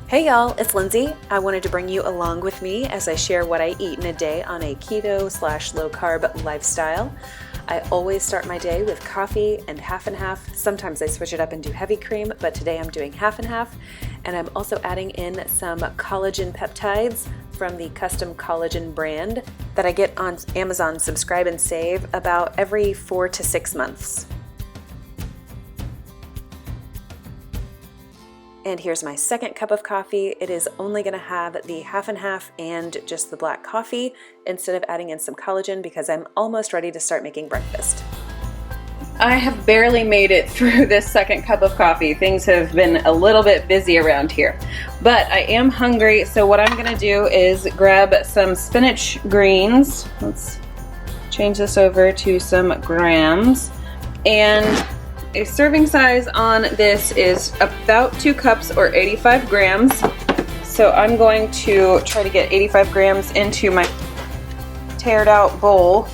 Hey y'all, it's Lindsey. I wanted to bring you along with me as I share what I eat in a day on a keto / low carb lifestyle. I always start my day with coffee and half. Sometimes I switch it up and do heavy cream, but today I'm doing half and half. And I'm also adding in some collagen peptides from the Custom Collagen brand that I get on Amazon Subscribe and Save about every 4 to 6 months. And here's my second cup of coffee. It is only going to have the half and half and just the black coffee instead of adding in some collagen because I'm almost ready to start making breakfast. I have barely made it through this second cup of coffee. Things have been a little bit busy around here, but I am hungry. So what I'm going to do is grab some spinach greens. Let's change this over to some grams, and a serving size on this is about 2 cups or 85 grams. So I'm going to try to get 85 grams into my tared out bowl.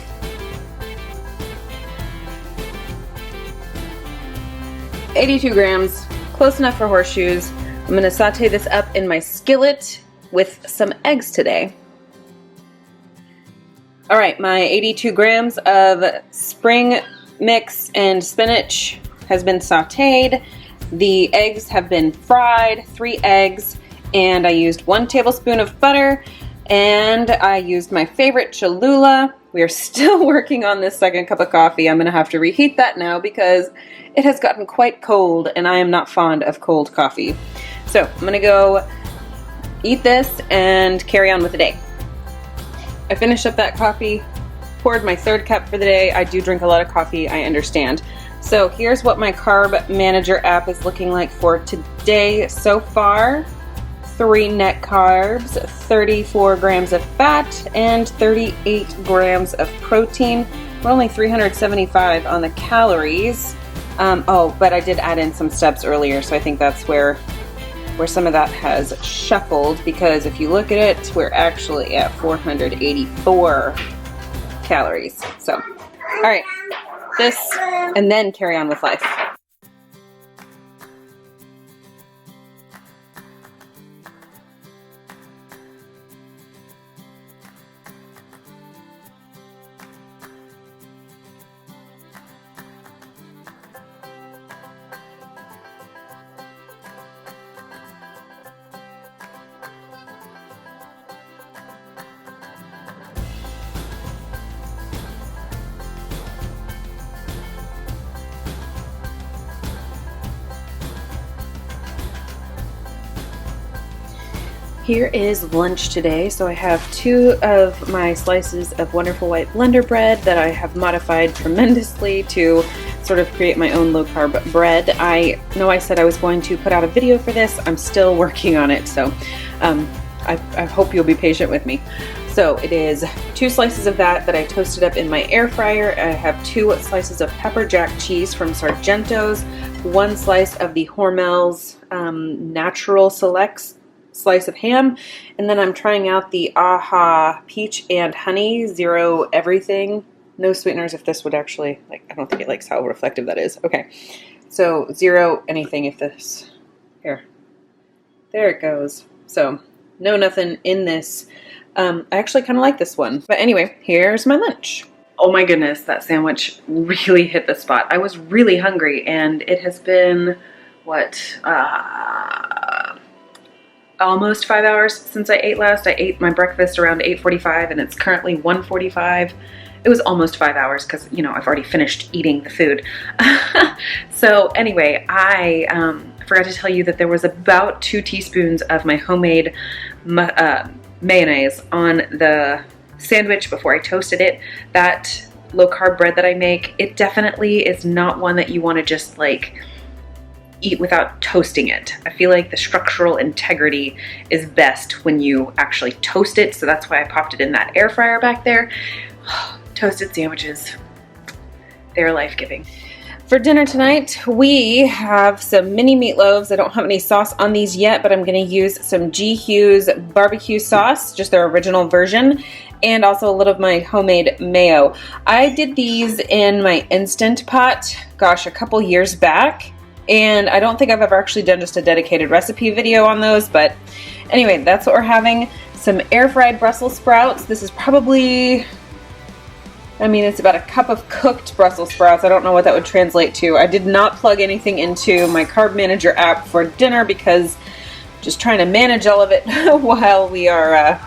$82 grams, close enough for horseshoes. I'm going to saute this up in my skillet with some eggs today. All right, my 82 grams of spring mix and spinach has been sauteed. The eggs have been fried, 3 eggs, and I used 1 tablespoon of butter, and I used my favorite Cholula. We are still working on this second cup of coffee. I'm going to have to reheat that now because it has gotten quite cold, and I am not fond of cold coffee. So I'm going to go eat this and carry on with the day. I finished up that coffee, poured my 3rd cup for the day. I do drink a lot of coffee, I understand. So here's what my Carb Manager app is looking like for today so far. 3 net carbs, 34 grams of fat, and 38 grams of protein. We're only 375 on the calories. But I did add in some steps earlier, so I think that's where some of that has shuffled, because if you look at it, we're actually at 484 calories. So, all right, this, and then carry on with life. Here is lunch today. So I have 2 of my slices of wonderful white blender bread that I have modified tremendously to sort of create my own low carb bread. I know I said I was going to put out a video for this. I'm still working on it, so I hope you'll be patient with me. So it is 2 slices of that I toasted up in my air fryer. I have 2 slices of pepper jack cheese from Sargento's, 1 slice of the Hormel's Natural Selects slice of ham, and then I'm trying out the AHA peach and honey zero everything, no sweeteners. If this would actually, I don't think it likes how reflective that is. Okay, so zero anything. If this, here, there it goes. So no nothing in this. I actually kind of like this one, but anyway, here's my lunch. Oh my goodness, that sandwich really hit the spot. I was really hungry, and it has been what, almost 5 hours since I ate last. I ate my breakfast around 8:45, and it's currently 1:45. It was almost 5 hours because, I've already finished eating the food. So anyway, I forgot to tell you that there was about 2 teaspoons of my homemade mayonnaise on the sandwich before I toasted it. That low carb bread that I make, it definitely is not one that you want to just eat without toasting it. I feel like the structural integrity is best when you actually toast it, so that's why I popped it in that air fryer back there. Toasted sandwiches, they're life-giving. For dinner tonight, we have some mini meatloaves. I don't have any sauce on these yet, but I'm going to use some G. Hughes barbecue sauce, just their original version, and also a little of my homemade mayo. I did these in my Instant Pot, gosh, a couple years back, And I don't think I've ever actually done just a dedicated recipe video on those, but anyway, that's what we're having. Some air fried Brussels sprouts. This is probably, I mean, it's about a cup of cooked Brussels sprouts. I don't know what that would translate to. I did not plug anything into my Carb Manager app for dinner because I'm just trying to manage all of it while we are,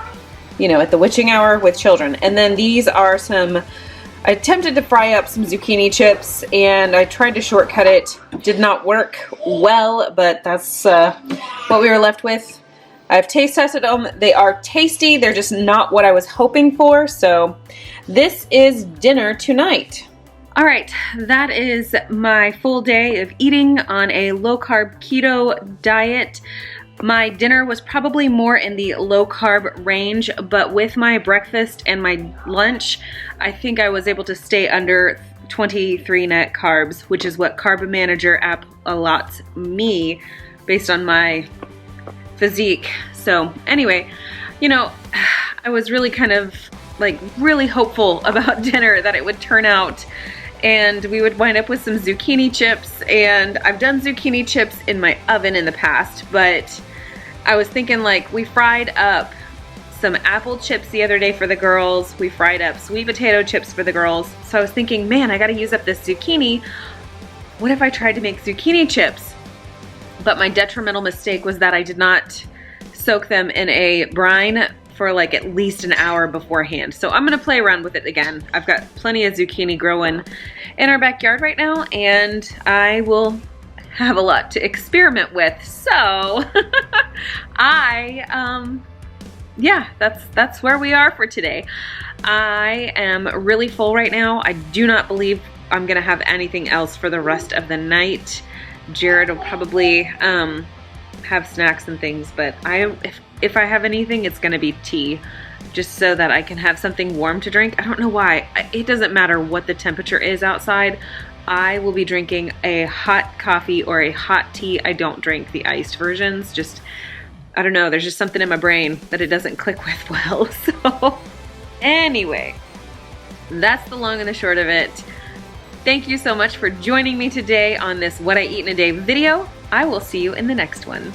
you know, at the witching hour with children. And then these are some, I attempted to fry up some zucchini chips and I tried to shortcut it. Did not work well, but that's what we were left with. I've taste tested them. They are tasty. They're just not what I was hoping for. So this is dinner tonight. All right, that is my full day of eating on a low-carb keto diet. My dinner was probably more in the low-carb range, but with my breakfast and my lunch, I think I was able to stay under 23 net carbs, which is what Carb Manager app allots me based on my physique. So anyway, you know, I was really kind of like really hopeful about dinner that it would turn out and we would wind up with some zucchini chips. And I've done zucchini chips in my oven in the past, but I was thinking like we fried up some apple chips the other day for the girls. We fried up sweet potato chips for the girls. So I was thinking, man, I got to use up this zucchini. What if I tried to make zucchini chips? But my detrimental mistake was that I did not soak them in a brine for like at least an hour beforehand. So I'm gonna play around with it again. I've got plenty of zucchini growing in our backyard right now and I will have a lot to experiment with. So yeah, that's where we are for today. I am really full right now. I do not believe I'm gonna have anything else for the rest of the night. Jared will probably have snacks and things, but if I have anything, it's gonna be tea, just so that I can have something warm to drink. I don't know why. It doesn't matter what the temperature is outside. I will be drinking a hot coffee or a hot tea. I don't drink the iced versions. Just, I don't know, there's just something in my brain that it doesn't click with well. So anyway, that's the long and the short of it. Thank you so much for joining me today on this What I Eat in a Day video. I will see you in the next one.